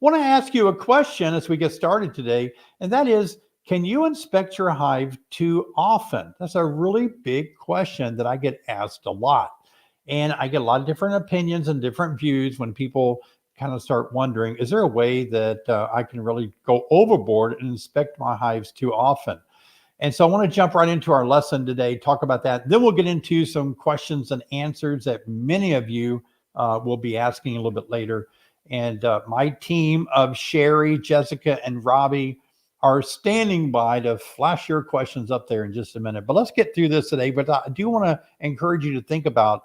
Want to ask you a question as we get started today, and that is, can you inspect your hive too often? That's a really big question that I get asked a lot. And I get a lot of different opinions and different views when people kind of start wondering, is there a way that I can really go overboard and inspect my hives too often? And so I want to jump right into our lesson today, talk about that. Then we'll get into some questions and answers that many of you will be asking a little bit later. And my team of Sherry, Jessica, and Robbie are standing by to flash your questions up there in just a minute. But let's get through this today. But I do want to encourage you to think about,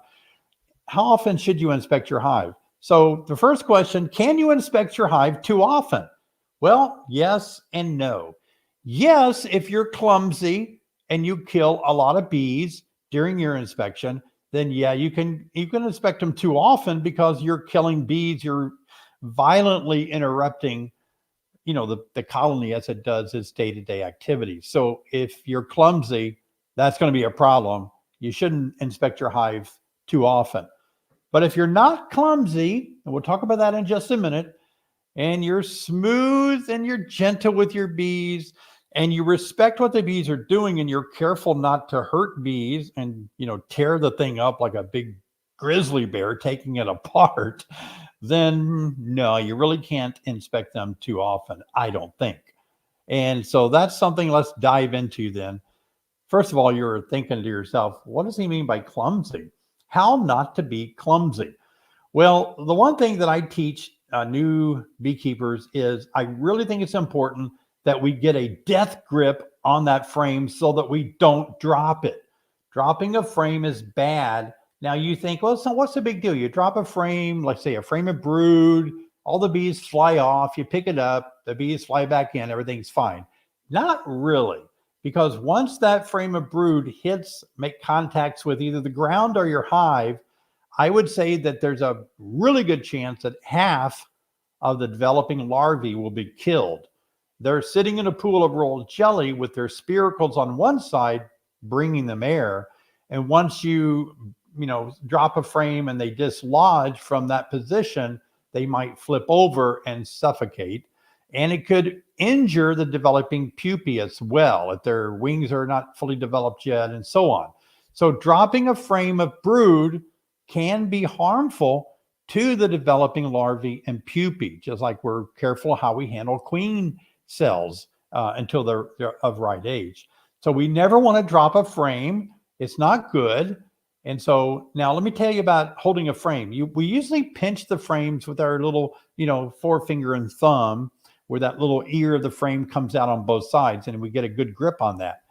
how often should you inspect your hive? So the first question, can you inspect your hive too often? Well, yes and no. Yes, if you're clumsy and you kill a lot of bees during your inspection, then yeah, you can inspect them too often because you're killing bees, you're violently interrupting, the colony as it does its day-to-day activities. So if you're clumsy, that's going to be a problem. You shouldn't inspect your hive too often. But if you're not clumsy, and we'll talk about that in just a minute, and you're smooth and you're gentle with your bees, and you respect what the bees are doing, and you're careful not to hurt bees and, tear the thing up like a big grizzly bear taking it apart, then no, you really can't inspect them too often, I don't think. And so that's something let's dive into then. First of all, you're thinking to yourself, what does he mean by clumsy? How not to be clumsy? Well, the one thing that I teach new beekeepers is I really think it's important that we get a death grip on that frame so that we don't drop it. Dropping a frame is bad. Now you think, well, so what's the big deal? You drop a frame, let's say a frame of brood, all the bees fly off, you pick it up, the bees fly back in, everything's fine. Not really, because once that frame of brood make contacts with either the ground or your hive, I would say that there's a really good chance that half of the developing larvae will be killed. They're sitting in a pool of rolled jelly with their spiracles on one side, bringing them air. And once you drop a frame and they dislodge from that position, they might flip over and suffocate. And it could injure the developing pupae as well if their wings are not fully developed yet, and so on. So dropping a frame of brood can be harmful to the developing larvae and pupae, just like we're careful how we handle queen cells until they're of right age. So we never want to drop a frame. It's not good. And so now let me tell you about holding a frame. We usually pinch the frames with our little, forefinger and thumb, where that little ear of the frame comes out on both sides, and we get a good grip on that.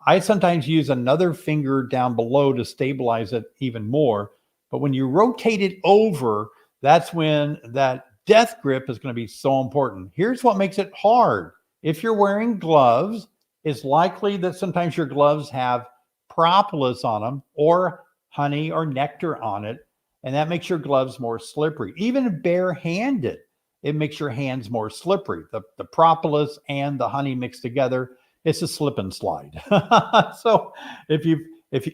I sometimes use another finger down below to stabilize it even more. But when you rotate it over, that's when that death grip is going to be so important. Here's what makes it hard. If you're wearing gloves, it's likely that sometimes your gloves have propolis on them or honey or nectar on it, and that makes your gloves more slippery. Even barehanded, it makes your hands more slippery. The propolis and the honey mixed together, it's a slip and slide. So if you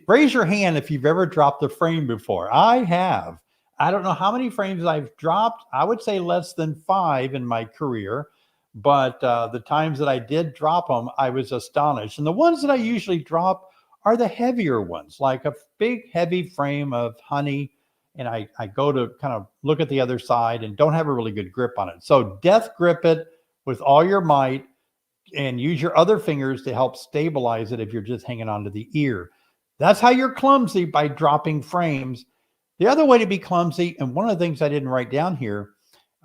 raise your hand if you've ever dropped a frame before. I have. I don't know how many frames I've dropped. I would say less than 5 in my career, but the times that I did drop them, I was astonished. And the ones that I usually drop are the heavier ones, like a big heavy frame of honey, and I go to kind of look at the other side and don't have a really good grip on it. So death grip it with all your might and use your other fingers to help stabilize it if you're just hanging onto the ear. That's how you're clumsy, by dropping frames. The other way to be clumsy, and one of the things I didn't write down here,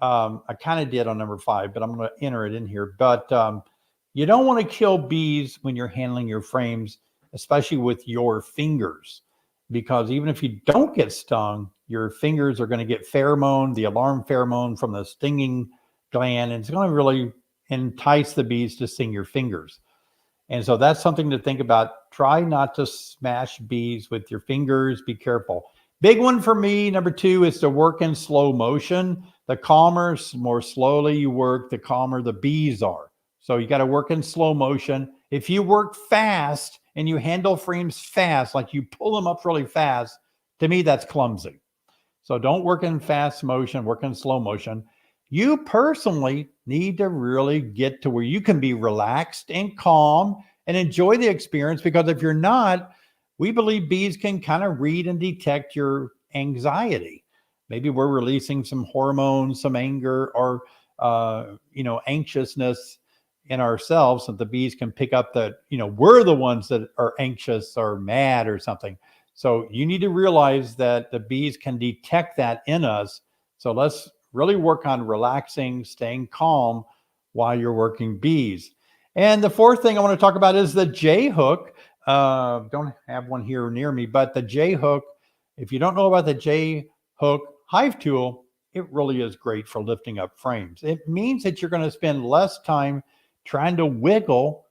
I kind of did on number 5, but I'm going to enter it in here. But you don't want to kill bees when you're handling your frames, especially with your fingers, because even if you don't get stung, your fingers are going to get pheromone, the alarm pheromone from the stinging gland, and it's going to really entice the bees to sting your fingers. And so that's something to think about. Try not to smash bees with your fingers. Be careful. Big one for me, number 2, is to work in slow motion. The calmer, more slowly you work, the calmer the bees are. So you got to work in slow motion. If you work fast and you handle frames fast, like you pull them up really fast, to me, that's clumsy. So don't work in fast motion, work in slow motion. You personally need to really get to where you can be relaxed and calm and enjoy the experience, because if you're not, we believe bees can kind of read and detect your anxiety. Maybe we're releasing some hormones, some anger, or anxiousness in ourselves, and the bees can pick up that we're the ones that are anxious or mad or something. So you need to realize that the bees can detect that in us. So let's really work on relaxing, staying calm while you're working bees. And the fourth thing I want to talk about is the J hook. Don't have one here near me, but the J hook, if you don't know about the J hook hive tool, it really is great for lifting up frames. It means that you're going to spend less time trying to wiggle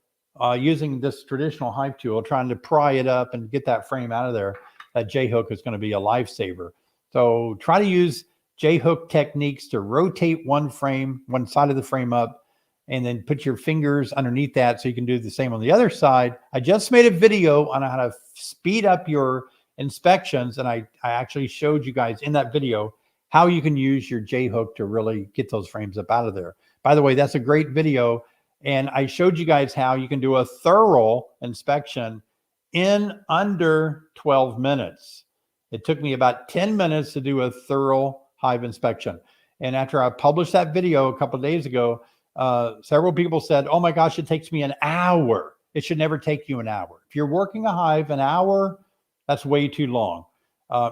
using this traditional hive tool, trying to pry it up and get that frame out of there. That J hook is going to be a lifesaver. So try to use J hook techniques to rotate one side of the frame up, and then put your fingers underneath that so you can do the same on the other side. I just made a video on how to speed up your inspections, and I actually showed you guys in that video how you can use your J hook to really get those frames up out of there. By the way, that's a great video, and I showed you guys how you can do a thorough inspection in under 12 minutes. It took me about 10 minutes to do a thorough hive inspection. And after I published that video a couple of days ago, several people said, oh my gosh, it takes me an hour. It should never take you an hour. If you're working a hive, an hour, that's way too long.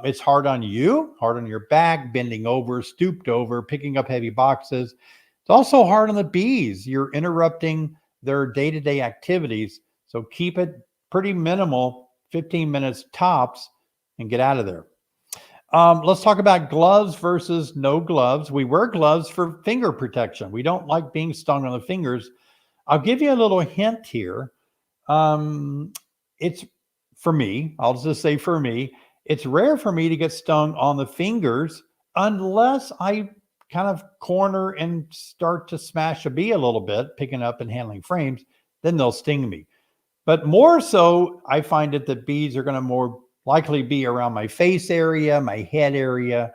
It's hard on you, hard on your back, bending over, stooped over, picking up heavy boxes. It's also hard on the bees. You're interrupting their day-to-day activities. So keep it pretty minimal, 15 minutes tops, and get out of there. Let's talk about gloves versus no gloves. We wear gloves for finger protection. We don't like being stung on the fingers. I'll give you a little hint here. It's for me, I'll just say for me, it's rare for me to get stung on the fingers unless I kind of corner and start to smash a bee a little bit, picking up and handling frames, then they'll sting me. But more so, I find that the bees are going to more likely be around my face area, my head area.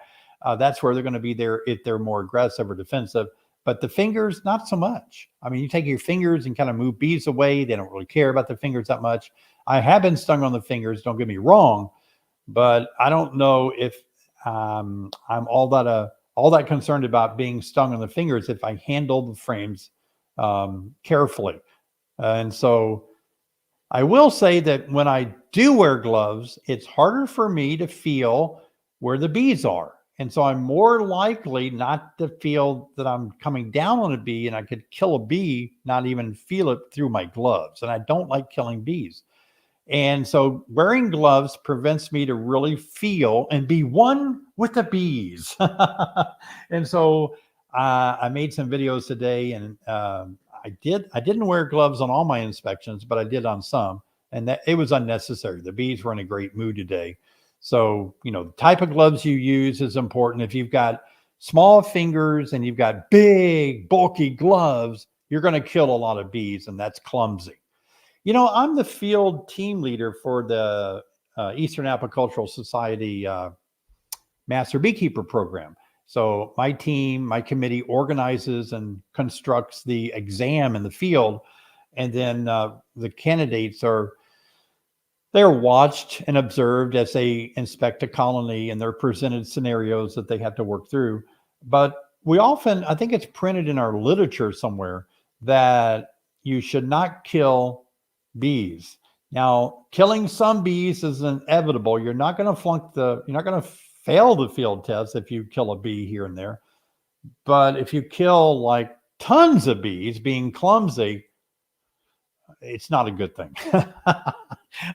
That's where they're going to be there if they're more aggressive or defensive. But the fingers, not so much. I mean, you take your fingers and kind of move bees away. They don't really care about the fingers that much. I have been stung on the fingers, don't get me wrong, but I don't know if I'm all that concerned about being stung on the fingers if I handle the frames carefully. And so I will say that when I do wear gloves, it's harder for me to feel where the bees are. And so I'm more likely not to feel that I'm coming down on a bee, and I could kill a bee, not even feel it through my gloves. And I don't like killing bees. And so wearing gloves prevents me to really feel and be one with the bees. And so I made some videos today, and I didn't wear gloves on all my inspections, but I did on some, and that it was unnecessary. The bees were in a great mood today. So, the type of gloves you use is important. If you've got small fingers and you've got big, bulky gloves, you're going to kill a lot of bees, and that's clumsy. I'm the field team leader for the Eastern Apicultural Society Master Beekeeper program. So my team, my committee organizes and constructs the exam in the field. And then the candidates they're watched and observed as they inspect a colony, and they're presented scenarios that they have to work through. But we often, I think it's printed in our literature somewhere, that you should not kill bees. Now, killing some bees is inevitable. You're not going to fail the field test if you kill a bee here and there. But if you kill like tons of bees being clumsy, it's not a good thing.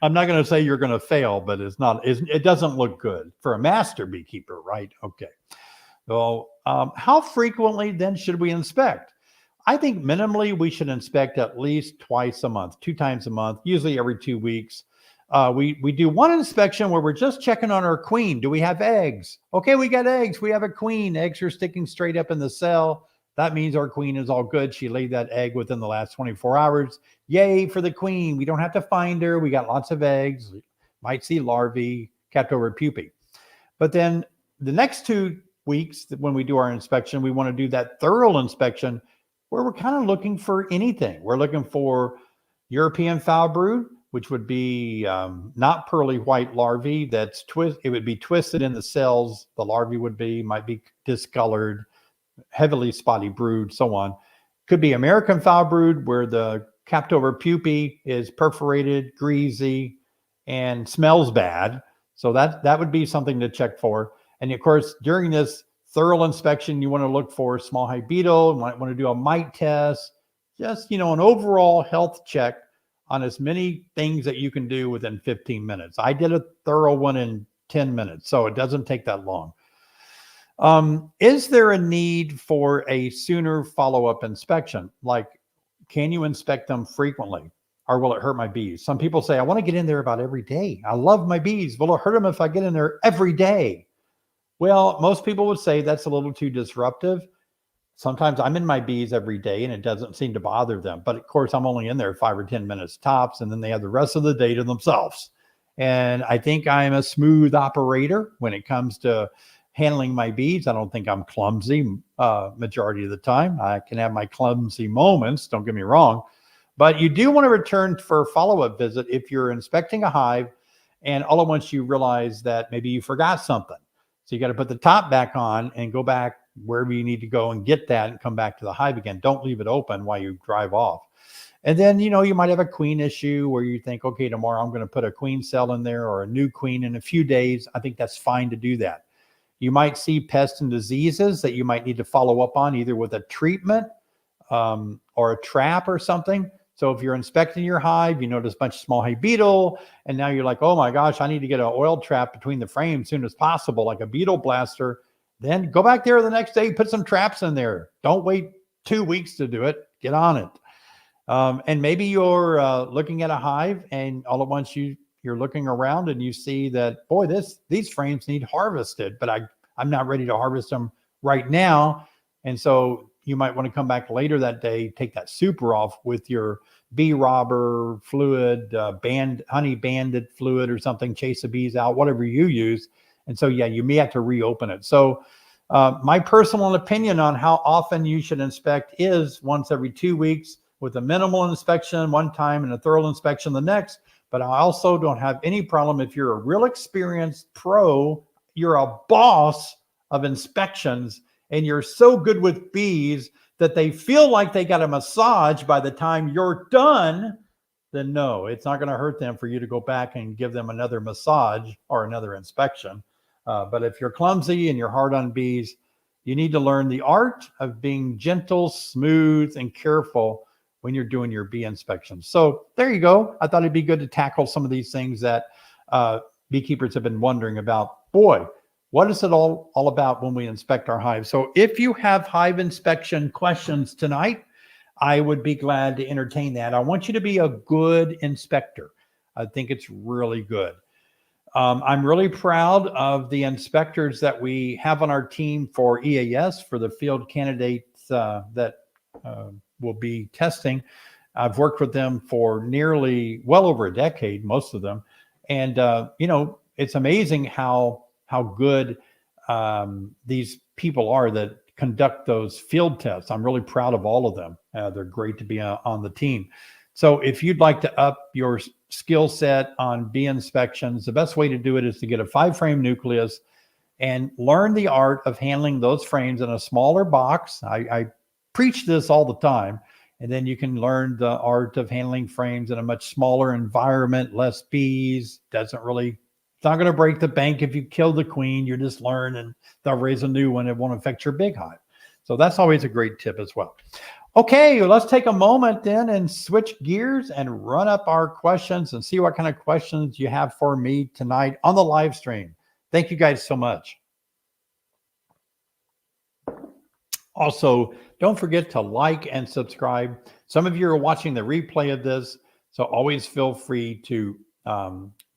I'm not going to say you're going to fail, but it doesn't look good for a master beekeeper, right? Okay. So how frequently then should we inspect? I think minimally we should inspect at least twice a month, 2 times a month, usually every 2 weeks. We do one inspection where we're just checking on our queen. Do we have eggs? Okay, we got eggs. We have a queen. Eggs are sticking straight up in the cell. That means our queen is all good. She laid that egg within the last 24 hours. Yay for the queen. We don't have to find her. We got lots of eggs. Might see larvae, capped over pupae. But then the next 2 weeks when we do our inspection, we want to do that thorough inspection where we're kind of looking for anything. We're looking for European foul brood, which would be not pearly white larvae. It would be twisted in the cells. The larvae might be discolored, heavily spotty brood, so on. Could be American foul brood, where the capped over pupae is perforated, greasy, and smells bad. So that would be something to check for. And of course, during this thorough inspection, you want to look for small hive beetle. You might want to do a mite test, just, an overall health check on as many things that you can do within 15 minutes. I did a thorough one in 10 minutes, so it doesn't take that long. Is there a need for a sooner follow-up inspection? Like, can you inspect them frequently, or will it hurt my bees? Some people say, I want to get in there about every day. I love my bees. Will it hurt them if I get in there every day? Well, most people would say that's a little too disruptive. Sometimes I'm in my bees every day and it doesn't seem to bother them. But of course, I'm only in there 5 or 10 minutes tops, and then they have the rest of the day to themselves. And I think I'm a smooth operator when it comes to handling my bees. I don't think I'm clumsy majority of the time. I can have my clumsy moments, don't get me wrong. But you do want to return for a follow-up visit if you're inspecting a hive and all at once you realize that maybe you forgot something. So you got to put the top back on and go back wherever you need to go and get that and come back to the hive again. Don't leave it open while you drive off. And then, you might have a queen issue where you think, okay, tomorrow I'm going to put a queen cell in there or a new queen in a few days. I think that's fine to do that. You might see pests and diseases that you might need to follow up on, either with a treatment or a trap or something. So if you're inspecting your hive, you notice a bunch of small hive beetle, and now you're like, oh my gosh, I need to get an oil trap between the frames as soon as possible, like a beetle blaster. Then go back there the next day, put some traps in there. Don't wait 2 weeks to do it. Get on it. And maybe you're looking at a hive, and all at once you're looking around and you see that, boy, these frames need harvested, but I'm not ready to harvest them right now. And so you might want to come back later that day, take that super off with your bee robber fluid, honey banded fluid or something, chase the bees out, whatever you use. And so, yeah, you may have to reopen it. So my personal opinion on how often you should inspect is once every 2 weeks, with a minimal inspection one time and a thorough inspection the next. But I also don't have any problem if you're a real experienced pro, you're a boss of inspections, and you're so good with bees that they feel like they got a massage by the time you're done, then no, it's not going to hurt them for you to go back and give them another massage or another inspection. But if you're clumsy and you're hard on bees, you need to learn the art of being gentle, smooth, and careful when you're doing your bee inspections. So there you go. I thought it'd be good to tackle some of these things that beekeepers have been wondering about. Boy, what is it all about when we inspect our hives? So if you have hive inspection questions tonight, I would be glad to entertain that. I want you to be a good inspector. I think it's really good. I'm really proud of the inspectors that we have on our team for EAS, for the field candidates that will be testing. I've worked with them for nearly well over a decade, most of them. And, it's amazing how good these people are that conduct those field tests. I'm really proud of all of them. They're great to be on the team. So if you'd like to up your skill set on bee inspections, the best way to do it is to get a 5-frame nucleus and learn the art of handling those frames in a smaller box. I preach this all the time. And then you can learn the art of handling frames in a much smaller environment, less bees. It's not going to break the bank if you kill the queen. You just learn and they'll raise a new one. It won't affect your big hive. So that's always a great tip as well. Okay, well, let's take a moment then and switch gears and run up our questions and see what kind of questions you have for me tonight on the live stream. Thank you guys so much. Also, don't forget to like and subscribe. Some of you are watching the replay of this, so always feel free to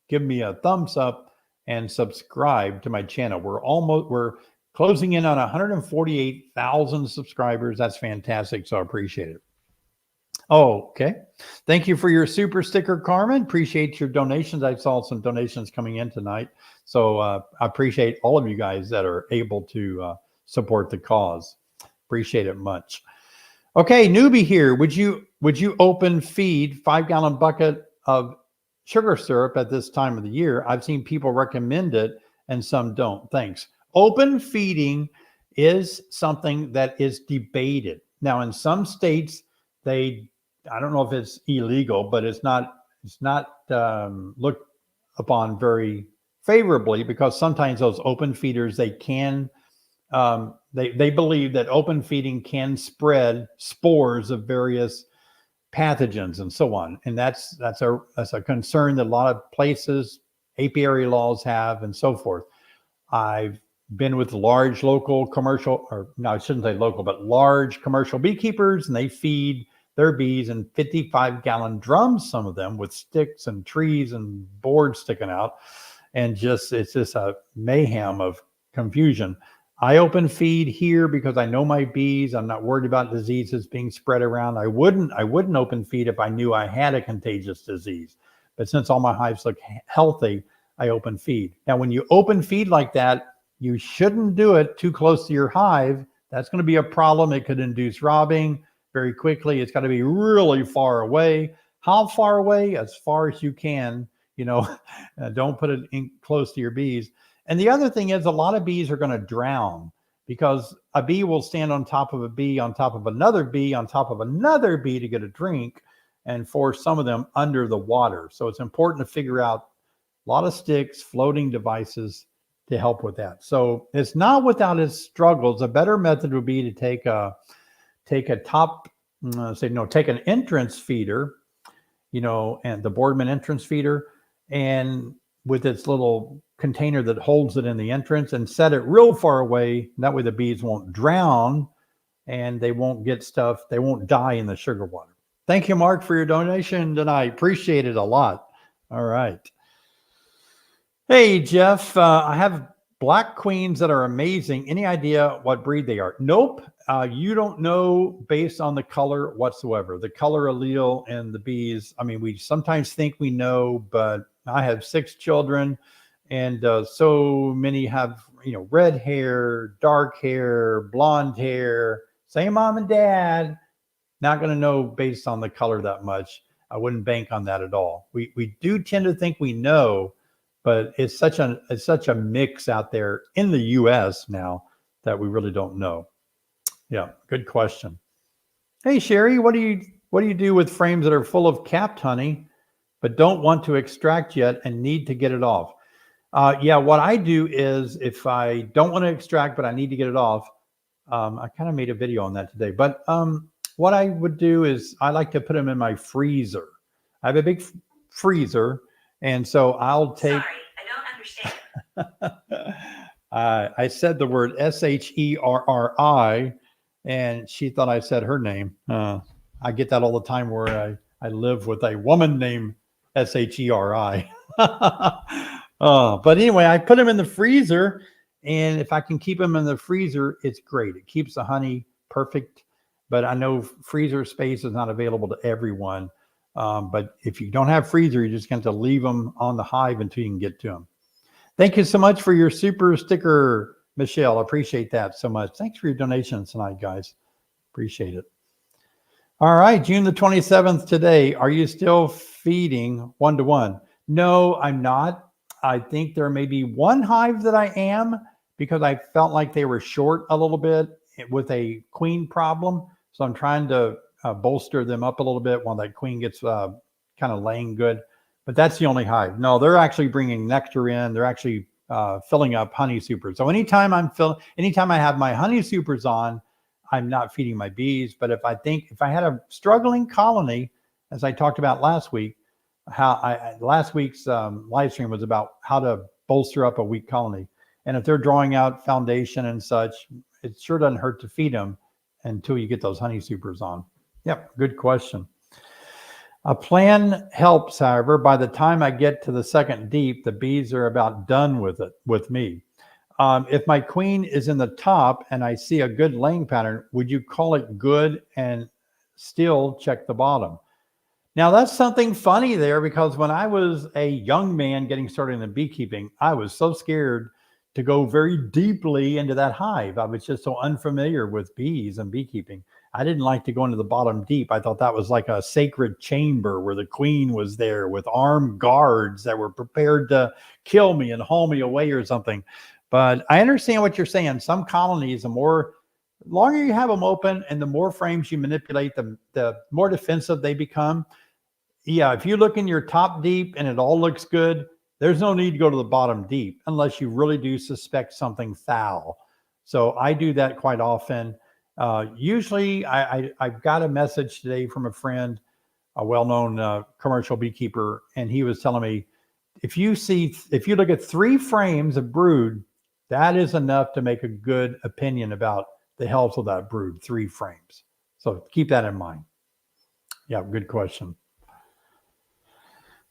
give me a thumbs up and subscribe to my channel. We're closing in on 148,000 subscribers. That's fantastic, so I appreciate it. Oh, okay. Thank you for your super sticker, Carmen. Appreciate your donations. I saw some donations coming in tonight. So I appreciate all of you guys that are able to support the cause. Appreciate it much. Okay, newbie here. Would you open feed 5-gallon bucket of sugar syrup at this time of the year? I've seen people recommend it and some don't. Thanks. Open feeding is something that is debated. Now, in some states, they I don't know if it's illegal, but it's not looked upon very favorably because sometimes those open feeders they believe that open feeding can spread spores of various pathogens and so on, and that's a concern that a lot of places apiary laws have and so forth. I've been with large local commercial, or no, I shouldn't say local, but large commercial beekeepers, and they feed their bees in 55-gallon drums, some of them with sticks and trees and boards sticking out, and it's just a mayhem of confusion. I open feed here because I know my bees. I'm not worried about diseases being spread around. I wouldn't open feed if I knew I had a contagious disease. But since all my hives look healthy, I open feed. Now, when you open feed like that, you shouldn't do it too close to your hive. That's going to be a problem. It could induce robbing very quickly. It's got to be really far away. How far away? As far as you can. Don't put it in close to your bees. And the other thing is a lot of bees are going to drown because a bee will stand on top of a bee, on top of another bee, on top of another bee to get a drink and force some of them under the water. So it's important to figure out a lot of sticks, floating devices to help with that. So it's not without its struggles. A better method would be to take an entrance feeder, and the Boardman entrance feeder, and with its little container that holds it in the entrance, and set it real far away. That way the bees won't drown and they won't get stuff. They won't die in the sugar water. Thank you, Mark, for your donation tonight. Appreciate it a lot. All right. Hey, Jeff, I have black queens that are amazing. Any idea what breed they are? Nope. You don't know based on the color whatsoever. The color allele and the bees. I mean, we sometimes think we know, but I have 6 children, and so many have, red hair, dark hair, blonde hair, same mom and dad. Not going to know based on the color that much. I wouldn't bank on that at all. We do tend to think we know, but it's such a mix out there in the U.S. now that we really don't know. Yeah, good question. Hey, Sherry, what do you do with frames that are full of capped honey, but don't want to extract yet and need to get it off? Yeah, what I do is if I don't want to extract, but I need to get it off, I kind of made a video on that today. But what I would do is I like to put them in my freezer. I have a big freezer, and so I'll take. Sorry, I don't understand. I said the word SHERRI, and she thought I said her name. I get that all the time where I live with a woman named SHERI. But anyway, I put them in the freezer, and if I can keep them in the freezer, it's great. It keeps the honey perfect. But I know freezer space is not available to everyone. But if you don't have freezer, you're just going to have to leave them on the hive until you can get to them. Thank you so much for your super sticker, Michelle. I appreciate that so much. Thanks for your donations tonight, guys. Appreciate it. All right, June the 27th today. Are you still feeding 1-to-1? No, I'm not. I think there may be one hive that I am because I felt like they were short a little bit with a queen problem. So I'm trying to bolster them up a little bit while that queen gets kind of laying good. But that's the only hive. No, they're actually bringing nectar in. They're actually filling up honey supers. So anytime I have my honey supers on, I'm not feeding my bees. But if I had a struggling colony, as I talked about last week, last week's live stream was about how to bolster up a weak colony. And if they're drawing out foundation and such, it sure doesn't hurt to feed them until you get those honey supers on. Yep, good question. A plan helps, however, by the time I get to the second deep, the bees are about done with me. If my queen is in the top and I see a good laying pattern, would you call it good and still check the bottom. Now, that's something funny there, because when I was a young man getting started in beekeeping, I was so scared to go very deeply into that hive. I was just so unfamiliar with bees and beekeeping. I didn't like to go into the bottom deep. I thought that was like a sacred chamber where the queen was there with armed guards that were prepared to kill me and haul me away or something. But I understand what you're saying. Some colonies, the longer you have them open and the more frames you manipulate, the more defensive they become. Yeah, if you look in your top deep and it all looks good, there's no need to go to the bottom deep unless you really do suspect something foul. So I do that quite often. Usually I've got a message today from a friend, a well-known commercial beekeeper, and he was telling me, if you look at 3 frames of brood, that is enough to make a good opinion about the health of that brood, 3 frames. So keep that in mind. Yeah, good question.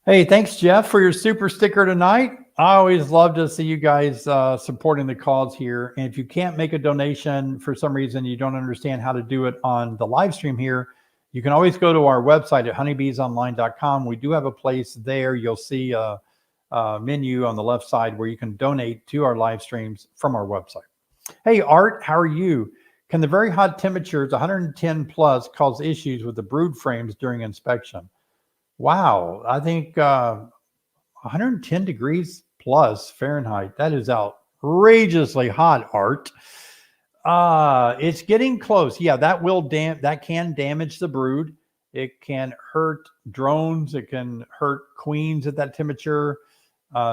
Hey, thanks, Jeff, for your super sticker tonight. I always love to see you guys supporting the cause here. And if you can't make a donation for some reason, you don't understand how to do it on the live stream here, you can always go to our website at honeybeesonline.com. We do have a place there. You'll see a menu on the left side where you can donate to our live streams from our website. Hey, Art, how are you? Can the very hot temperatures, 110 plus, cause issues with the brood frames during inspection? Wow, I think 110 degrees plus Fahrenheit. That is outrageously hot, Art. It's getting close. Yeah, that can damage the brood. It can hurt drones. It can hurt queens at that temperature,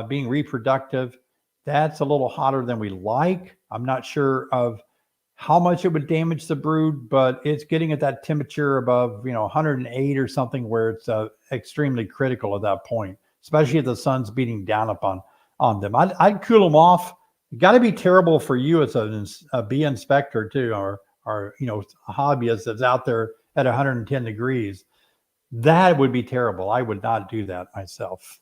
being reproductive. That's a little hotter than we like. I'm not sure of how much it would damage the brood, but it's getting at that temperature above, 108 or something, where it's extremely critical at that point, especially if the sun's beating down on them. I'd cool them off. Got to be terrible for you as a bee inspector too, or a hobbyist that's out there at 110 degrees. That would be terrible. I would not do that myself.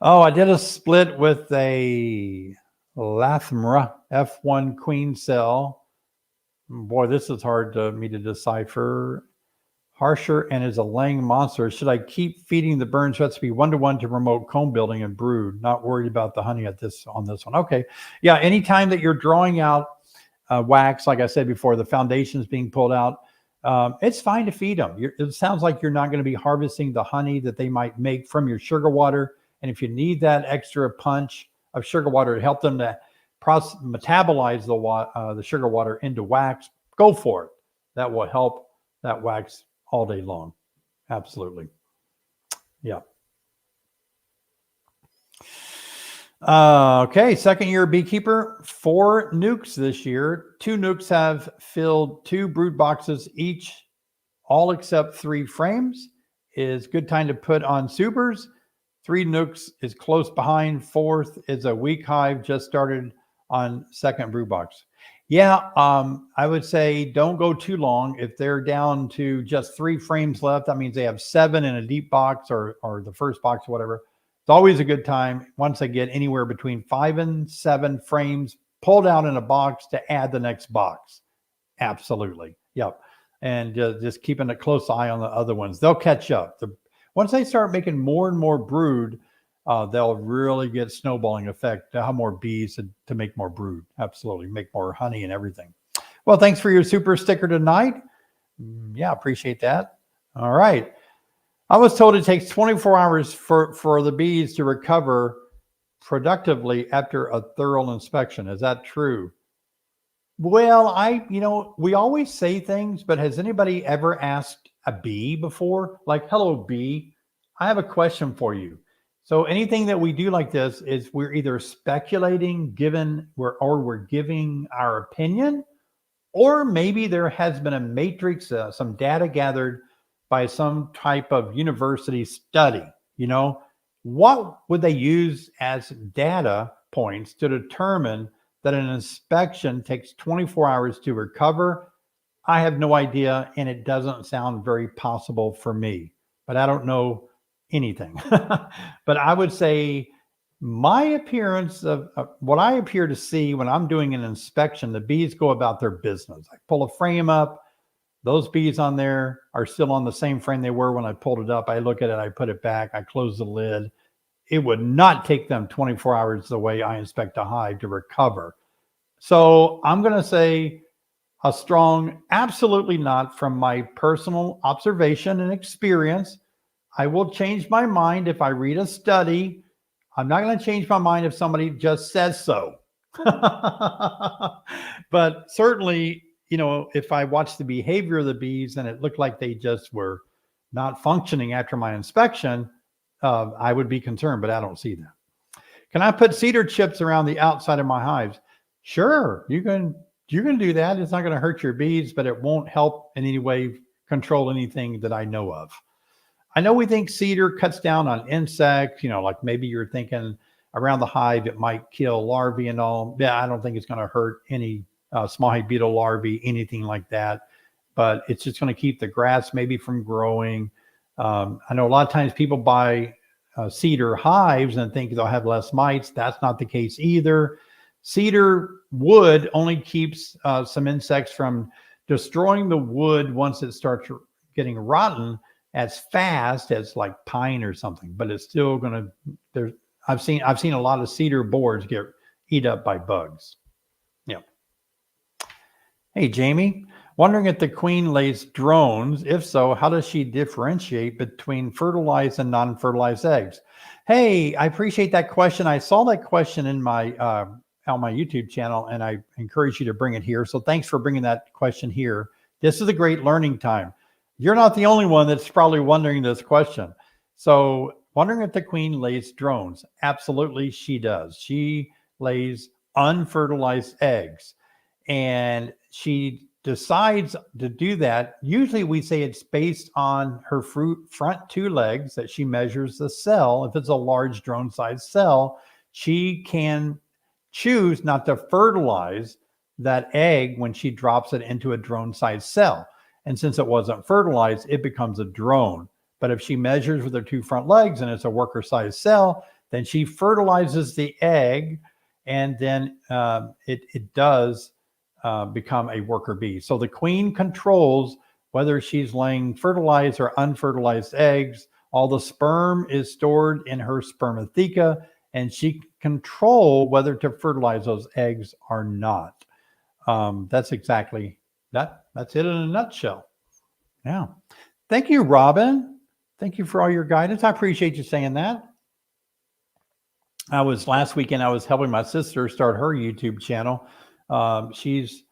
Oh, I did a split with a Lathmra F1 queen cell. Boy, this is hard to me to decipher. Harsher and is a laying monster. Should I keep feeding the Burns recipe 1-to-1 to promote comb building and brood? Not worried about the honey on this one. Okay. Yeah, anytime that you're drawing out wax, like I said before, the foundation's being pulled out, it's fine to feed them. It sounds like you're not going to be harvesting the honey that they might make from your sugar water. And if you need that extra punch of sugar water to help them to metabolize the sugar water into wax, go for it. That will help that wax all day long. Absolutely. Yeah. Okay, second year beekeeper, 4 nukes this year. 2 nukes have filled 2 brood boxes each, all except 3 frames. Is good time to put on supers. 3 nukes is close behind. 4th is a weak hive, just started on second brood box. Yeah, I would say don't go too long. If they're down to just 3 frames left, that means they have 7 in a deep box or the first box or whatever. It's always a good time once they get anywhere between 5 and 7 frames pulled out in a box to add the next box. Absolutely. Yep. And just keeping a close eye on the other ones. They'll catch up. Once they start making more and more brood, they'll really get snowballing effect to have more bees to make more brood. Absolutely. Make more honey and everything. Well, thanks for your super sticker tonight. Yeah, appreciate that. All right. I was told it takes 24 hours for the bees to recover productively after a thorough inspection. Is that true? Well, we always say things, but has anybody ever asked a bee before? Like, hello, bee, I have a question for you. So anything that we do like this is we're either speculating, or we're giving our opinion, or maybe there has been a matrix, some data gathered by some type of university study. What would they use as data points to determine that an inspection takes 24 hours to recover? I have no idea, and it doesn't sound very possible for me, but I don't know anything. But I would say my appearance of what I appear to see when I'm doing an inspection, the bees go about their business. I pull a frame up, Those bees on there are still on the same frame they were when I pulled it up. I look at it, I put it back, I close the lid. It would not take them 24 hours the way I inspect a hive to recover. So I'm going to say a strong absolutely not from my personal observation and experience. I will change my mind if I read a study. I'm not going to change my mind if somebody just says so. But certainly, if I watch the behavior of the bees and it looked like they just were not functioning after my inspection, I would be concerned, but I don't see that. Can I put cedar chips around the outside of my hives? Sure, you can do that. It's not going to hurt your bees, but it won't help in any way control anything that I know of. I know we think cedar cuts down on insects, like maybe you're thinking around the hive, it might kill larvae and all. Yeah, I don't think it's going to hurt any small hive beetle larvae, anything like that. But it's just going to keep the grass maybe from growing. I know a lot of times people buy cedar hives and think they'll have less mites. That's not the case either. Cedar wood only keeps some insects from destroying the wood once it starts getting rotten as fast as like pine or something, but it's still going to, I've seen a lot of cedar boards get eat up by bugs. Yeah. Hey, Jamie, wondering if the queen lays drones. If so, how does she differentiate between fertilized and non-fertilized eggs? Hey, I appreciate that question. I saw that question in my on my YouTube channel, and I encourage you to bring it here. So thanks for bringing that question here. This is a great learning time. You're not the only one that's probably wondering this question. So wondering if the queen lays drones. Absolutely, she does. She lays unfertilized eggs. And she decides to do that. Usually we say it's based on her front two legs that she measures the cell. If it's a large drone-sized cell, she can choose not to fertilize that egg when she drops it into a drone-sized cell. And since it wasn't fertilized, it becomes a drone. But if she measures with her two front legs and it's a worker-sized cell, then she fertilizes the egg, and then it does become a worker bee. So the queen controls whether she's laying fertilized or unfertilized eggs. All the sperm is stored in her spermatheca, and she can control whether to fertilize those eggs or not. That's exactly that. That's it in a nutshell. Yeah. Thank you, Robin. Thank you for all your guidance. I appreciate you saying that. Last weekend, I was helping my sister start her YouTube channel. She's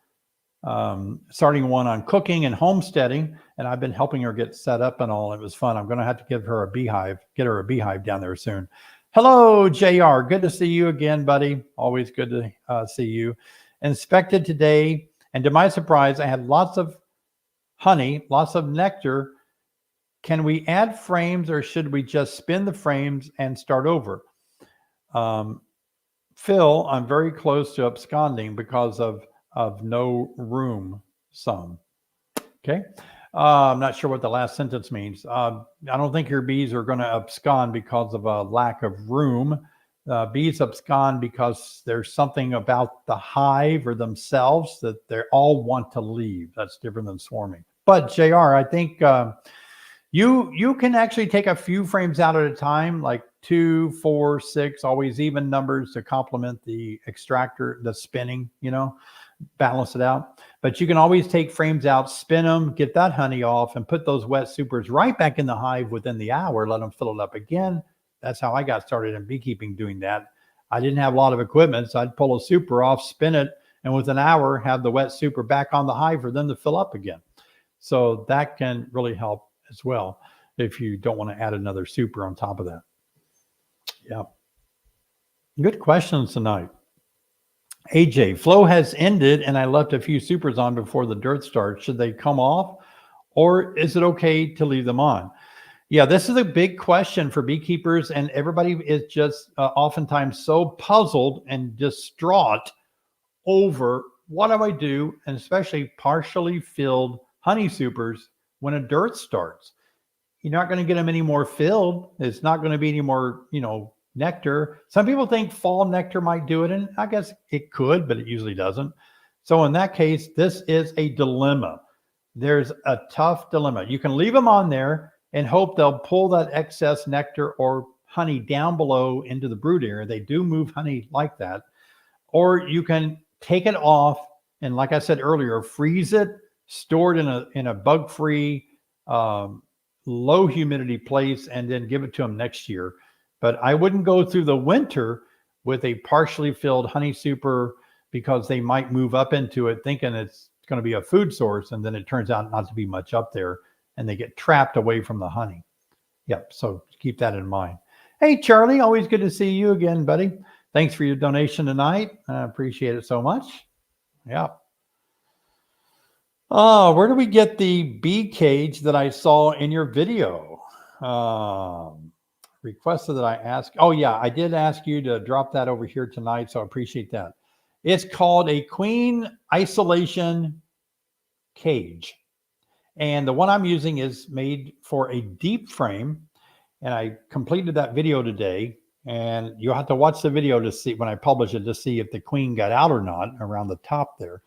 starting one on cooking and homesteading, and I've been helping her get set up and all. It was fun. I'm going to have to get her a beehive down there soon. Hello, JR. Good to see you again, buddy. Always good to see you. Inspected today, and to my surprise, I had lots of honey, lots of nectar. Can we add frames, or should we just spin the frames and start over? Phil, I'm very close to absconding because of no room some. Okay. I'm not sure what the last sentence means. I don't think your bees are going to abscond because of a lack of room. Bees abscond because there's something about the hive or themselves that they all want to leave. That's different than swarming. But JR, I think you can actually take a few frames out at a time, like 2, 4, 6, always even numbers to complement the extractor, the spinning, balance it out. But you can always take frames out, spin them, get that honey off, and put those wet supers right back in the hive within the hour, let them fill it up again. That's how I got started in beekeeping, doing that. I didn't have a lot of equipment, so I'd pull a super off, spin it, and within an hour, have the wet super back on the hive for them to fill up again. So that can really help as well if you don't want to add another super on top of that. Yeah. Good questions tonight. AJ, flow has ended and I left a few supers on before the dirt starts. Should they come off, or is it okay to leave them on? Yeah, this is a big question for beekeepers, and everybody is just oftentimes so puzzled and distraught over what do I do, and especially partially filled honey supers when a dirt starts. You're not going to get them any more filled. It's not going to be any more, nectar. Some people think fall nectar might do it, and I guess it could, but it usually doesn't. So in that case, this is a dilemma. there's a tough dilemma. You can leave them on there and hope they'll pull that excess nectar or honey down below into the brood area. They do move honey like that. Or you can take it off and, like I said earlier, freeze it, store it in a bug-free, low humidity place, and then give it to them next year. But I wouldn't go through the winter with a partially filled honey super, because they might move up into it thinking it's going to be a food source, and then it turns out not to be much up there, and they get trapped away from the honey. Yep, so keep that in mind. Hey, Charlie, always good to see you again, buddy. Thanks for your donation tonight. I appreciate it so much. Yeah. Oh, where do we get the bee cage that I saw in your video? Requested that I ask. Oh, yeah, I did ask you to drop that over here tonight, so I appreciate that. It's called a queen isolation cage. And the one I'm using is made for a deep frame. And I completed that video today. And you'll have to watch the video to see, when I publish it, to see if the queen got out or not around the top there.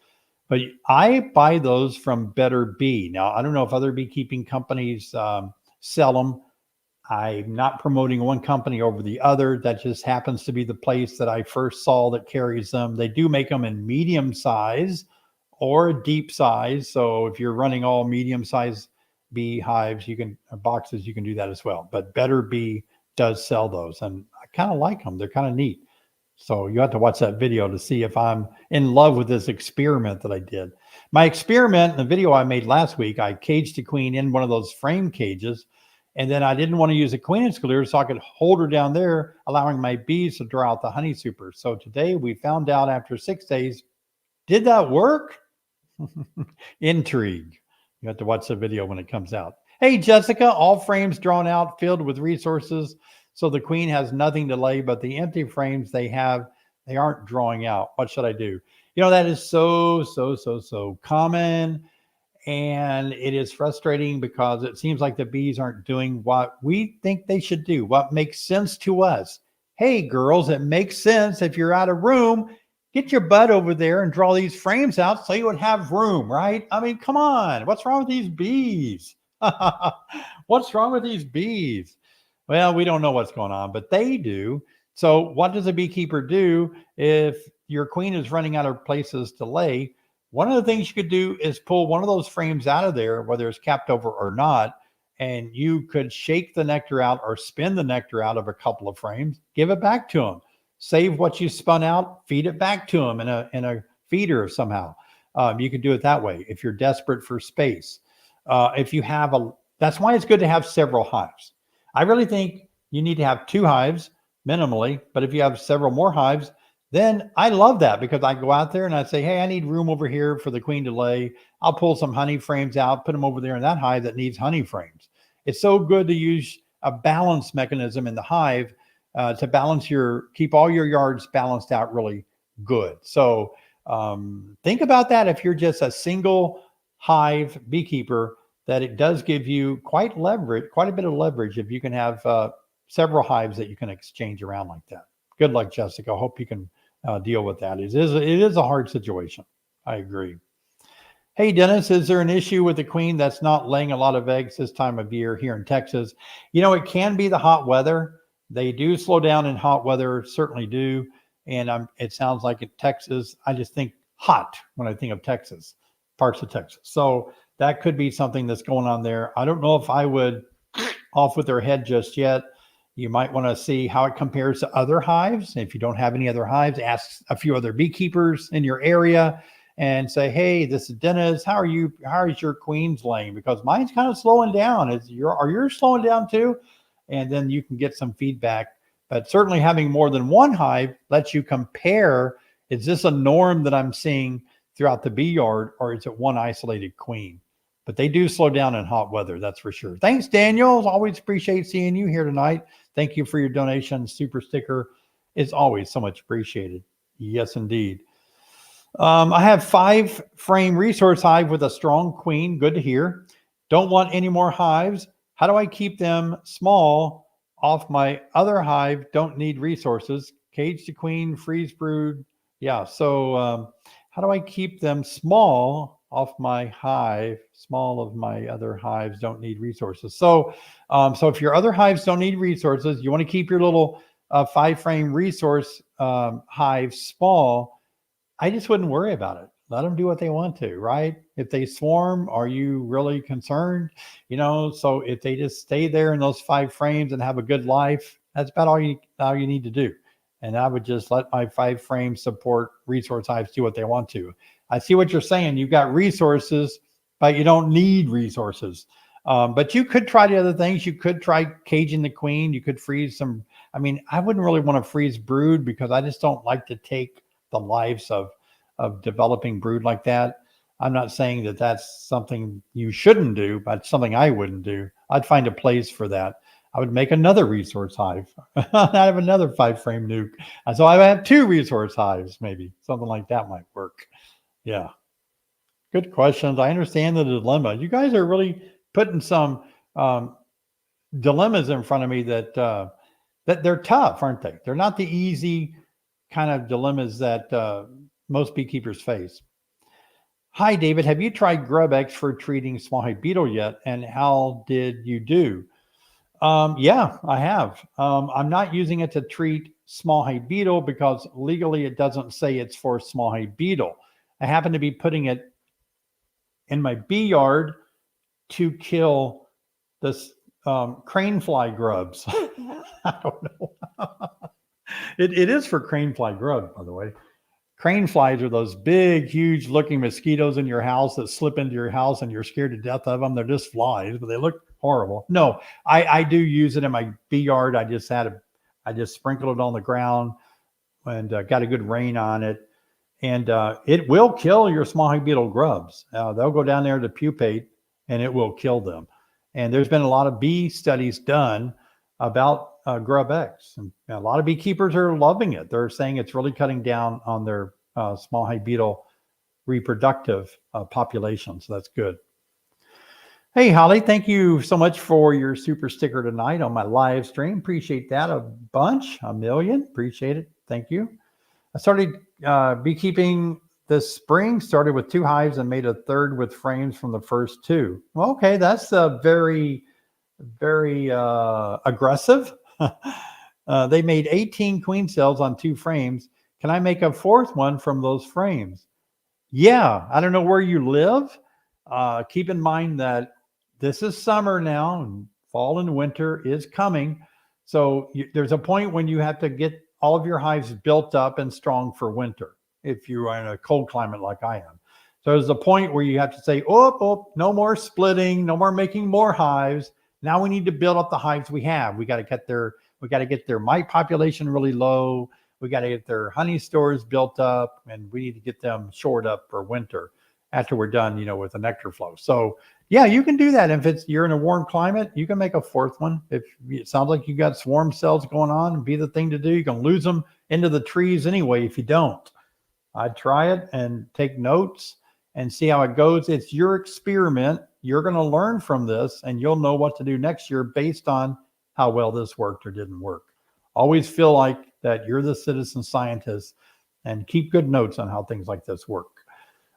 But I buy those from Better Bee. Now, I don't know if other beekeeping companies sell them. I'm not promoting one company over the other. That just happens to be the place that I first saw that carries them. They do make them in medium size or a deep size. So if you're running all medium size bee hives, you can, boxes, you can do that as well. But Better Bee does sell those, and I kind of like them. They're kind of neat. So you have to watch that video to see if I'm in love with this experiment that I did. My experiment in the video I made last week, I caged a queen in one of those frame cages, and then I didn't want to use a queen excluder, so I could hold her down there, allowing my bees to draw out the honey super. So today we found out after 6 days, did that work? Intrigue. You have to watch the video when it comes out. Hey, Jessica, all frames drawn out, filled with resources. So the queen has nothing to lay, but the empty frames they aren't drawing out. What should I do? You know, that is so common. And it is frustrating because it seems like the bees aren't doing what we think they should do, what makes sense to us. Hey, girls, it makes sense if you're out of room, get your butt over there and draw these frames out so you would have room, right? I mean, come on. What's wrong with these bees? What's wrong with these bees? Well, we don't know what's going on, but they do. So what does a beekeeper do if your queen is running out of places to lay? One of the things you could do is pull one of those frames out of there, whether it's capped over or not, and you could shake the nectar out or spin the nectar out of a couple of frames, give it back to them. Save what you spun out, feed it back to them in a feeder somehow. You can do it that way if you're desperate for space. If you have that's why it's good to have several hives. I really think you need to have 2 hives minimally, but if you have several more hives, then I love that, because I go out there and I say, hey, I need room over here for the queen to lay. I'll pull some honey frames out, put them over there in that hive that needs honey frames. It's so good to use a balance mechanism in the hive to balance keep all your yards balanced out really good. So think about that if you're just a single hive beekeeper, that it does give you quite a bit of leverage if you can have several hives that you can exchange around like that. Good luck, Jessica. I hope you can deal with that. It is a hard situation. I agree. Hey, Dennis, is there an issue with the queen that's not laying a lot of eggs this time of year here in Texas? You know, it can be the hot weather. They do slow down in hot weather, certainly do. And it sounds like in Texas, I just think hot when I think of Texas, parts of Texas. So that could be something that's going on there. I don't know if I would off with their head just yet. You might want to see how it compares to other hives. If you don't have any other hives, ask a few other beekeepers in your area and say, hey, this is Dennis. How is your queens laying? Because mine's kind of slowing down. Are yours slowing down too? And then you can get some feedback. But certainly having more than one hive lets you compare, is this a norm that I'm seeing throughout the bee yard, or is it one isolated queen? But they do slow down in hot weather, that's for sure. Thanks, Daniel. Always appreciate seeing you here tonight. Thank you for your donation. Super sticker is always so much appreciated. Yes, indeed. I have 5 frame resource hive with a strong queen. Good to hear. Don't want any more hives. How do I keep them small off my other hive? Don't need resources. Cage to queen, freeze brood. Yeah, so how do I keep them small off my hive. Small of my other hives don't need resources. So, so if your other hives don't need resources, you want to keep your little 5-frame resource hive small. I just wouldn't worry about it. Let them do what they want to, right? If they swarm, are you really concerned? So if they just stay there in those 5 frames and have a good life, that's about all you need to do. And I would just let my 5-frame support resource hives do what they want to. I see what you're saying. You've got resources, but you don't need resources. But you could try the other things. You could try caging the queen. You could freeze some. I mean, I wouldn't really want to freeze brood because I just don't like to take the lives of developing brood like that. I'm not saying that that's something you shouldn't do, but it's something I wouldn't do. I'd find a place for that. I would make another resource hive. I have another 5-frame nuke. And so I have 2 resource hives, maybe. Something like that might work. Yeah. Good questions. I understand the dilemma. You guys are really putting some dilemmas in front of me that they're tough, aren't they? They're not the easy kind of dilemmas that most beekeepers face. Hi, David. Have you tried GrubX for treating small hive beetle yet? And how did you do? Yeah, I have. I'm not using it to treat small hive beetle because legally it doesn't say it's for small hive beetle. I happen to be putting it in my bee yard to kill this crane fly grubs. I don't know. It is for crane fly grub, by the way. Crane flies are those big, huge looking mosquitoes in your house that slip into your house and you're scared to death of them. They're just flies, but they look horrible. No, I do use it in my bee yard. I just sprinkled it on the ground and got a good rain on it. And it will kill your small hive beetle grubs. They'll go down there to pupate and it will kill them. And there's been a lot of bee studies done about GrubX. And a lot of beekeepers are loving it. They're saying it's really cutting down on their small hive beetle reproductive population. So that's good. Hey, Holly, thank you so much for your super sticker tonight on my live stream. Appreciate that a bunch, a million. Appreciate it. Thank you. I started beekeeping this spring, started with 2 hives and made a 3rd with frames from the first 2. Well, okay, that's very aggressive. They made 18 queen cells on 2 frames. Can I make a 4th one from those frames? Yeah, I don't know where you live. Keep in mind that this is summer now and fall and winter is coming. So there's a point when you have to get all of your hives built up and strong for winter if you are in a cold climate like I am. So there's a point where you have to say, oh, no more splitting, no more making more hives. Now we need to build up the hives we have. We got to get their mite population really low. We got to get their honey stores built up, and we need to get them shored up for winter after we're done, with the nectar flow. So yeah, you can do that. If you're in a warm climate, you can make a 4th one. If it sounds like you got swarm cells going on, and be the thing to do. You can lose them into the trees anyway if you don't. I'd try it and take notes and see how it goes. It's your experiment. You're going to learn from this, and you'll know what to do next year based on how well this worked or didn't work. Always feel like that you're the citizen scientist, and keep good notes on how things like this work.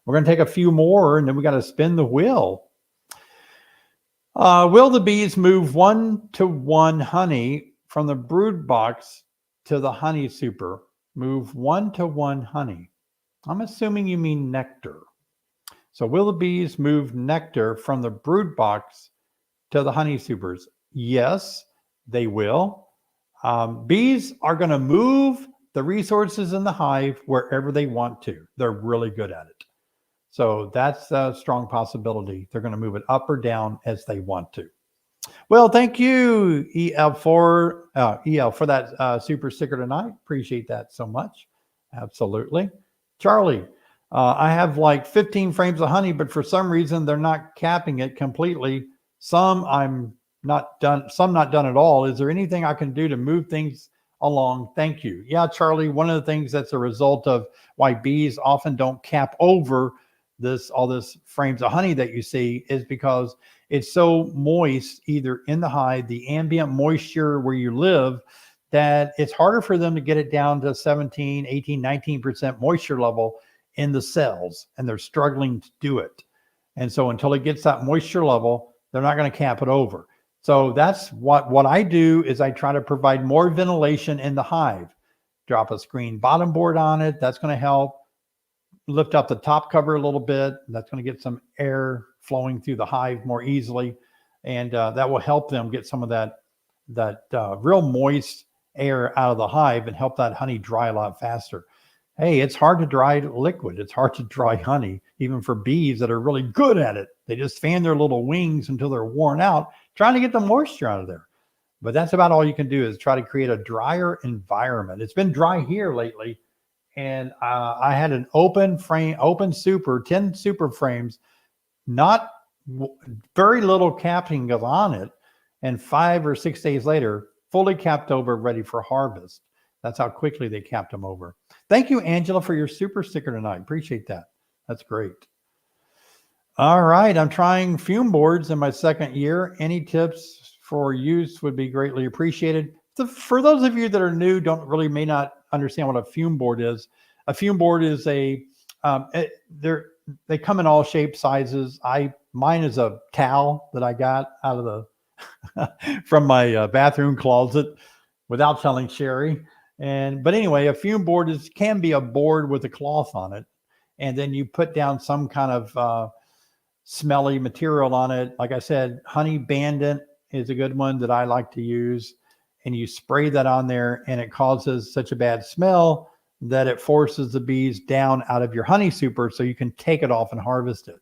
We're going to take a few more, and then we got to spin the wheel. Will the bees move 1-to-1 honey from the brood box to the honey super? Move 1-to-1 honey. I'm assuming you mean nectar. So will the bees move nectar from the brood box to the honey supers? Yes, they will. Bees are going to move the resources in the hive wherever they want to. They're really good at it. So that's a strong possibility. They're going to move it up or down as they want to. Well, thank you, EL, for that super sticker tonight. Appreciate that so much. Absolutely. Charlie, I have like 15 frames of honey, but for some reason they're not capping it completely. Some not done at all. Is there anything I can do to move things along? Thank you. Yeah, Charlie, one of the things that's a result of why bees often don't cap over all this frames of honey that you see is because it's so moist either in the hive, the ambient moisture where you live, that it's harder for them to get it down to 17, 18, 19% moisture level in the cells, and they're struggling to do it. And so until it gets that moisture level, they're not going to cap it over. So that's what I do is I try to provide more ventilation in the hive. Drop a screen bottom board on it. That's going to help lift up the top cover a little bit. That's going to get some air flowing through the hive more easily. And that will help them get some of that real moist air out of the hive and help that honey dry a lot faster. Hey, it's hard to dry liquid. It's hard to dry honey, even for bees that are really good at it. They just fan their little wings until they're worn out, trying to get the moisture out of there. But that's about all you can do is try to create a drier environment. It's been dry here lately. And I had an open super, 10 super frames, not very little capping on it. And 5 or 6 days later, fully capped over, ready for harvest. That's how quickly they capped them over. Thank you, Angela, for your super sticker tonight. Appreciate that. That's great. All right. I'm trying fume boards in my second year. Any tips for use would be greatly appreciated. So for those of you that are new, may not understand what a fume board is. A fume board is they come in all shapes, sizes. Mine is a towel that I got out of the from my bathroom closet without telling Sherry. But anyway, a fume board can be a board with a cloth on it, and then you put down some kind of smelly material on it. Like I said, honey bandit is a good one that I like to use, and you spray that on there, and it causes such a bad smell that it forces the bees down out of your honey super, so you can take it off and harvest it.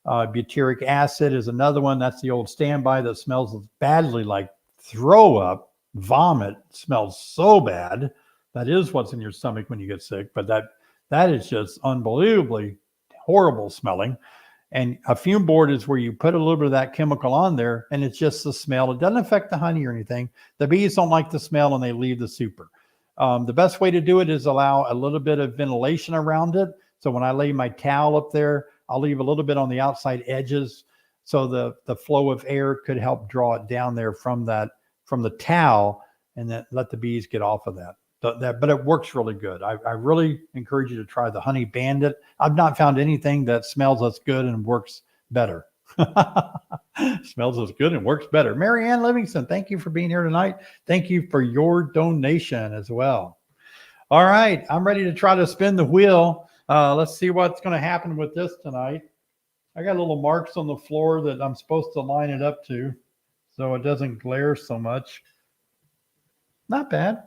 Butyric acid is another one. That's the old standby that smells badly like throw up. Vomit smells so bad. That is what's in your stomach when you get sick, but that is just unbelievably horrible smelling. And a fume board is where you put a little bit of that chemical on there, and it's just the smell. It doesn't affect the honey or anything. The bees don't like the smell, and they leave the super. The best way to do it is allow a little bit of ventilation around it. So when I lay my towel up there, I'll leave a little bit on the outside edges, so the flow of air could help draw it down there from the towel, and then let the bees get off of that. But it works really good. I really encourage you to try the Honey Bandit. I've not found anything that smells as good and works better. Smells as good and works better. Mary Ann Livingston, thank you for being here tonight. Thank you for your donation as well. All right, I'm ready to try to spin the wheel. Let's see what's going to happen with this tonight. I got little marks on the floor that I'm supposed to line it up to, so it doesn't glare so much. Not bad.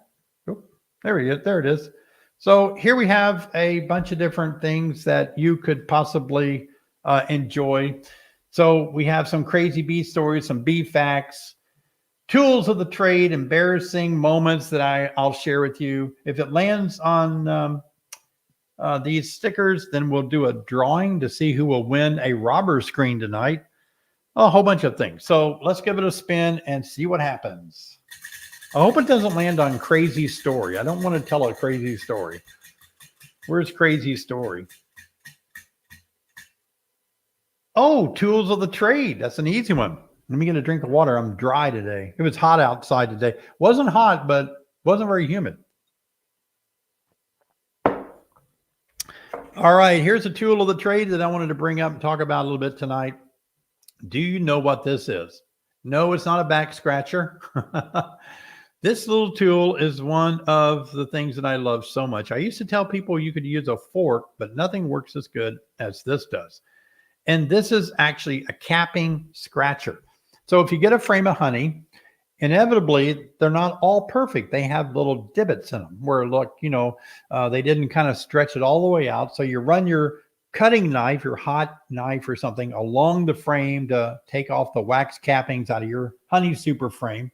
Oh, there it is. So here we have a bunch of different things that you could possibly enjoy. So we have some crazy bee stories, some bee facts, tools of the trade, embarrassing moments that I'll share with you. If it lands on these stickers, then we'll do a drawing to see who will win a robber screen tonight. A whole bunch of things. So let's give it a spin and see what happens. I hope it doesn't land on crazy story. I don't want to tell a crazy story. Where's crazy story? Oh, tools of the trade. That's an easy one. Let me get a drink of water. I'm dry today. It was hot outside today. Wasn't hot, but wasn't very humid. All right, here's a tool of the trade that I wanted to bring up and talk about a little bit tonight. Do you know what this is? No, it's not a back scratcher. This little tool is one of the things that I love so much. I used to tell people you could use a fork, but nothing works as good as this does. And this is actually a capping scratcher. So if you get a frame of honey, inevitably, they're not all perfect. They have little divots in them where, look, they didn't kind of stretch it all the way out. So you run your cutting knife, your hot knife or something along the frame to take off the wax cappings out of your honey super frame.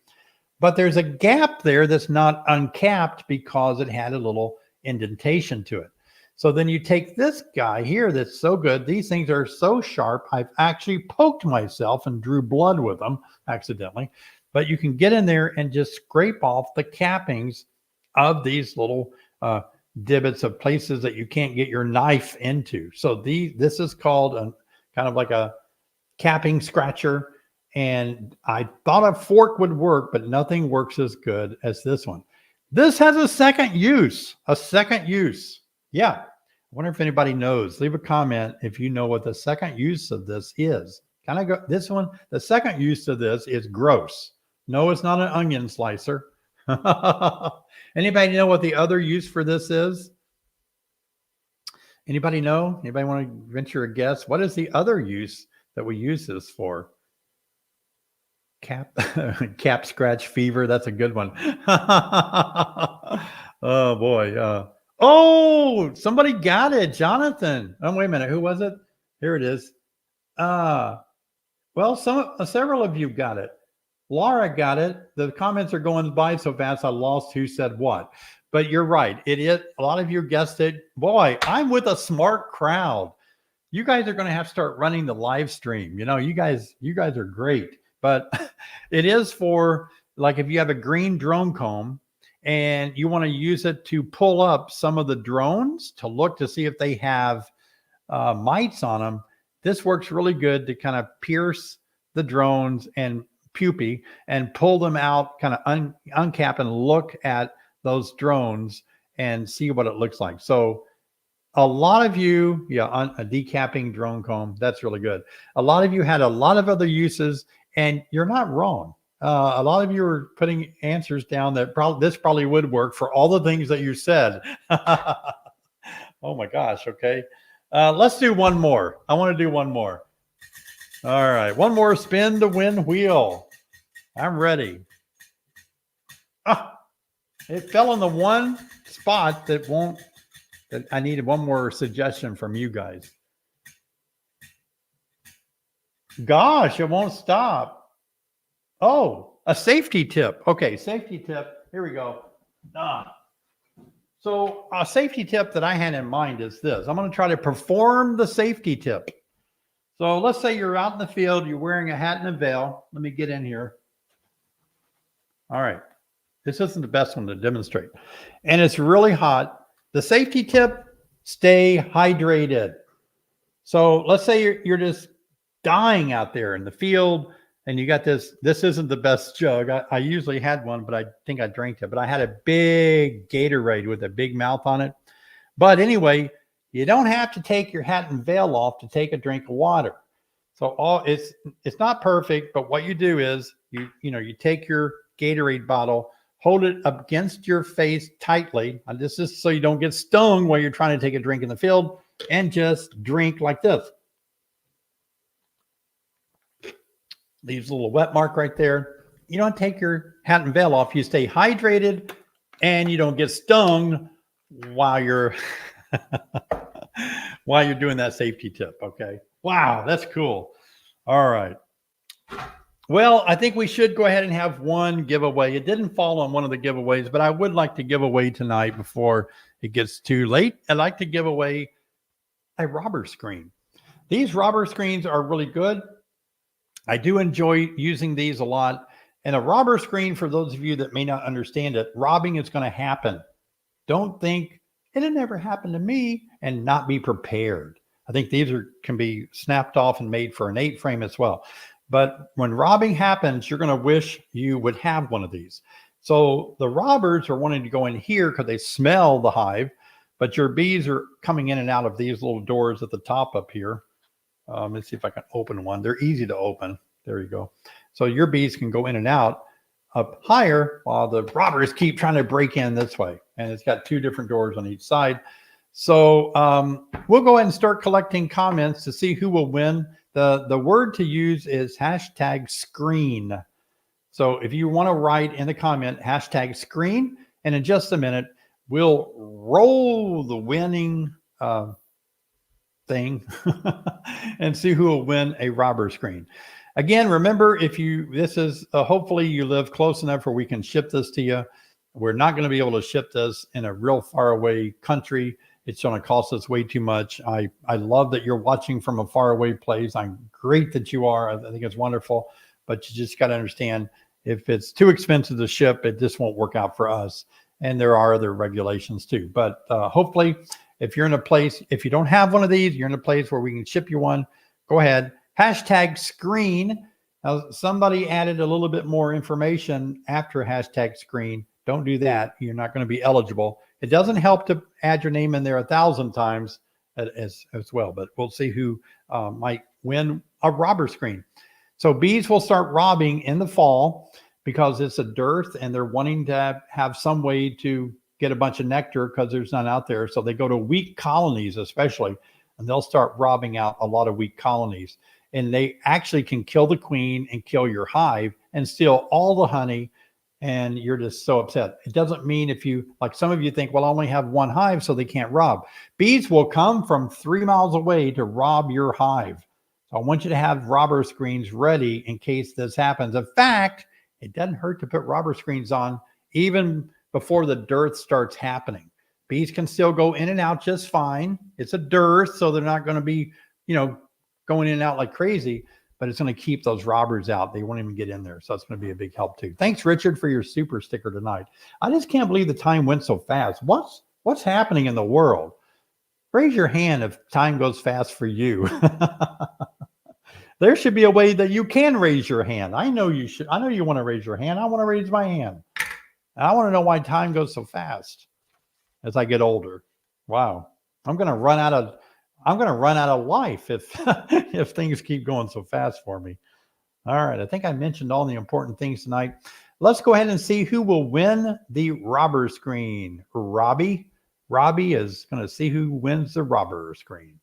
But there's a gap there that's not uncapped because it had a little indentation to it. So then you take this guy here that's so good. These things are so sharp. I've actually poked myself and drew blood with them accidentally. But you can get in there and just scrape off the cappings of these little divots of places that you can't get your knife into. So this is called kind of like a capping scratcher. And I thought a fork would work, but nothing works as good as this one. This has a second use. Yeah. wonder if anybody knows. Leave a comment if you know what the second use of this is. Kind of go this one. The second use of this is gross. No, it's not an onion slicer. Anybody know what the other use for this is? Anybody know? Anybody want to venture a guess? What is the other use that we use this for? Cap scratch fever. That's a good one. Oh boy. Oh, somebody got it. Jonathan. Oh, wait a minute. Who was it? Here it is. Well, several of you got it. Laura got it. The comments are going by so fast, I lost who said what. But you're right. It is. A lot of you guessed it. Boy, I'm with a smart crowd. You guys are going to have to start running the live stream. You know, you guys are great. But it is for, like, if you have a green drone comb and you want to use it to pull up some of the drones to look to see if they have mites on them. This works really good to kind of pierce the drones and pupae and pull them out, kind of uncap and look at those drones and see what it looks like. So a lot of you, a decapping drone comb, that's really good. A lot of you had a lot of other uses, and you're not wrong. A lot of you are putting answers down that this probably would work for all the things that you said. Oh my gosh. Okay. Let's do one more. I want to do one more. All right. One more spin to win wheel. I'm ready. It fell in the one spot that I needed one more suggestion from you guys. Gosh, it won't stop. Oh, a safety tip. Okay, safety tip. Here we go. So a safety tip that I had in mind is this. I'm going to try to perform the safety tip. So let's say you're out in the field, you're wearing a hat and a veil. Let me get in here. All right. This isn't the best one to demonstrate. And it's really hot. The safety tip, stay hydrated. So let's say you're just dying out there in the field and you got this isn't the best jug. I usually had one, but I think I drank it. But I had a big Gatorade with a big mouth on it. But anyway, you don't have to take your hat and veil off to take a drink of water. So it's not perfect, but what you do is you take your Gatorade bottle, hold it up against your face tightly. And this is so you don't get stung while you're trying to take a drink in the field, and just drink like this. Leaves a little wet mark right there. You don't take your hat and veil off. You stay hydrated and you don't get stung while you're doing that safety tip. Okay. Wow, that's cool. All right. Well, I think we should go ahead and have one giveaway. It didn't fall on one of the giveaways, but I would like to give away tonight before it gets too late. I'd like to give away a robber screen. These robber screens are really good. I do enjoy using these a lot. And a robber screen, for those of you that may not understand it, robbing is going to happen. Don't think it'll never happen to me and not be prepared. I think these can be snapped off and made for an 8-frame as well. But when robbing happens, you're going to wish you would have one of these. So the robbers are wanting to go in here because they smell the hive, but your bees are coming in and out of these little doors at the top up here. Let's see if I can open one. They're easy to open. There you go. So your bees can go in and out up higher while the robbers keep trying to break in this way. And it's got 2 different doors on each side. So we'll go ahead and start collecting comments to see who will win. The word to use is #screen. So if you want to write in the comment #screen, and in just a minute, we'll roll the winning thing and see who will win a robber screen. Again, remember, hopefully you live close enough where we can ship this to you. We're not going to be able to ship this in a real far away country. It's going to cost us way too much. I love that you're watching from a far away place. I'm great that you are. I think it's wonderful, but you just got to understand, if it's too expensive to ship, it just won't work out for us. And there are other regulations too. But hopefully, if you're in a place, if you don't have one of these, you're in a place where we can ship you one, go ahead. #screen. Now, somebody added a little bit more information after #screen. Don't do that. You're not going to be eligible. it doesn't help to add your name in there 1,000 times as well, but we'll see who might win a robber screen. So bees will start robbing in the fall because it's a dearth and they're wanting to have some way to get a bunch of nectar because there's none out there. So they go to weak colonies, especially, and they'll start robbing out a lot of weak colonies. And they actually can kill the queen and kill your hive and steal all the honey. And you're just so upset. It doesn't mean if you, like some of you think, well, I only have one hive, so they can't rob. Bees will come from 3 miles away to rob your hive. So I want you to have robber screens ready in case this happens. In fact, it doesn't hurt to put robber screens on even before the dearth starts happening. Bees can still go in and out just fine. It's a dearth, so they're not going to be, going in and out like crazy, but it's going to keep those robbers out. They won't even get in there. So it's going to be a big help too. Thanks, Richard, for your super sticker tonight. I just can't believe the time went so fast. What's happening in the world? Raise your hand if time goes fast for you. There should be a way that you can raise your hand. I know you should. I know you want to raise your hand. I want to raise my hand. And I want to know why time goes so fast as I get older. Wow. I'm going to run out of life if if things keep going so fast for me. All right. I think I mentioned all the important things tonight. Let's go ahead and see who will win the robber screen. Robbie is going to see who wins the robber screen.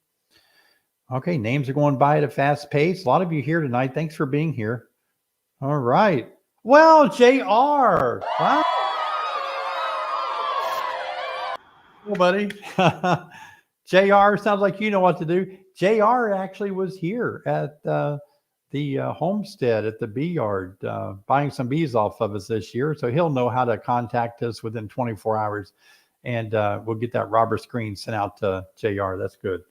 Okay, names are going by at a fast pace. A lot of you here tonight. Thanks for being here. All right. Well, JR. Wow. Well, buddy. JR, sounds like you know what to do. JR actually was here at the homestead at the bee yard buying some bees off of us this year. So he'll know how to contact us within 24 hours. And we'll get that robber screen sent out to JR. That's good.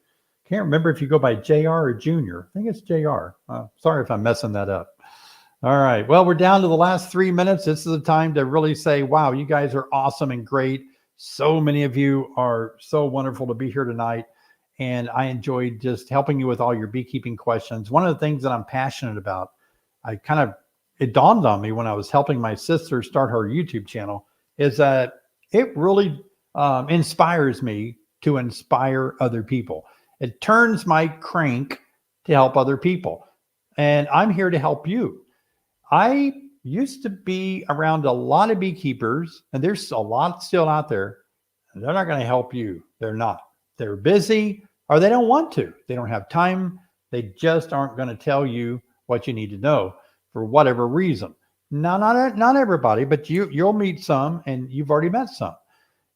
Can't remember if you go by JR or Junior. I think it's JR. Sorry if I'm messing that up. All right. Well, we're down to the last 3 minutes. This is the time to really say, wow, you guys are awesome and great. So many of you are so wonderful to be here tonight. And I enjoyed just helping you with all your beekeeping questions. One of the things that I'm passionate about, it dawned on me when I was helping my sister start her YouTube channel, is that it really inspires me to inspire other people. It turns my crank to help other people. And I'm here to help you. I used to be around a lot of beekeepers, and there's a lot still out there, and they're not going to help you. They're not. They're busy, or they don't want to. They don't have time. They just aren't going to tell you what you need to know for whatever reason. Now, not everybody, but you'll meet some, and you've already met some.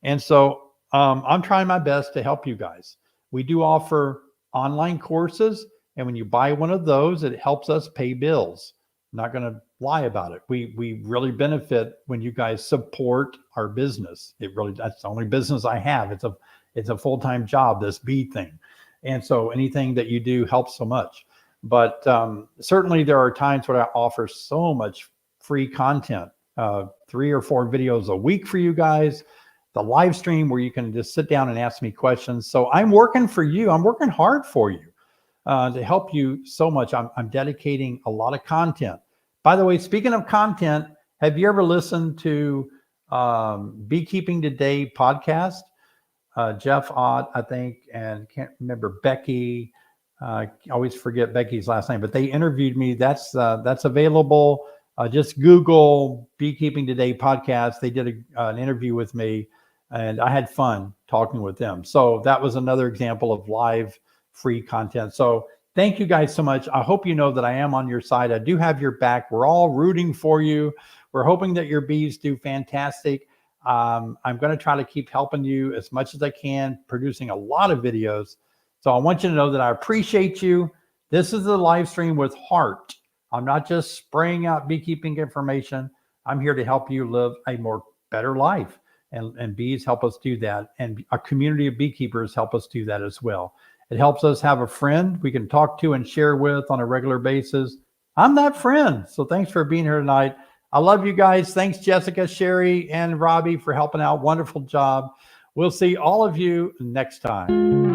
And so I'm trying my best to help you guys. We do offer online courses, and when you buy one of those, it helps us pay bills. I'm not going to lie about it. We really benefit when you guys support our business. That's the only business I have. It's a full-time job, this bee thing. And so anything that you do helps so much. But certainly there are times when I offer so much free content, 3 or 4 videos a week for you guys, the live stream where you can just sit down and ask me questions. So I'm working for you. I'm working hard for you to help you so much. I'm dedicating a lot of content. By the way, speaking of content, have you ever listened to Beekeeping Today podcast? Jeff Ott, I think, and can't remember Becky. I always forget Becky's last name, but they interviewed me. That's available. Just Google Beekeeping Today podcast. They did an interview with me, and I had fun talking with them. So that was another example of live free content. So thank you guys so much. I hope you know that I am on your side. I do have your back. We're all rooting for you. We're hoping that your bees do fantastic. I'm going to try to keep helping you as much as I can, producing a lot of videos. So I want you to know that I appreciate you. This is the live stream with heart. I'm not just spraying out beekeeping information. I'm here to help you live a better life. And bees help us do that. And a community of beekeepers help us do that as well. It helps us have a friend we can talk to and share with on a regular basis. I'm that friend. So thanks for being here tonight. I love you guys. Thanks, Jessica, Sherry, and Robbie for helping out. Wonderful job. We'll see all of you next time.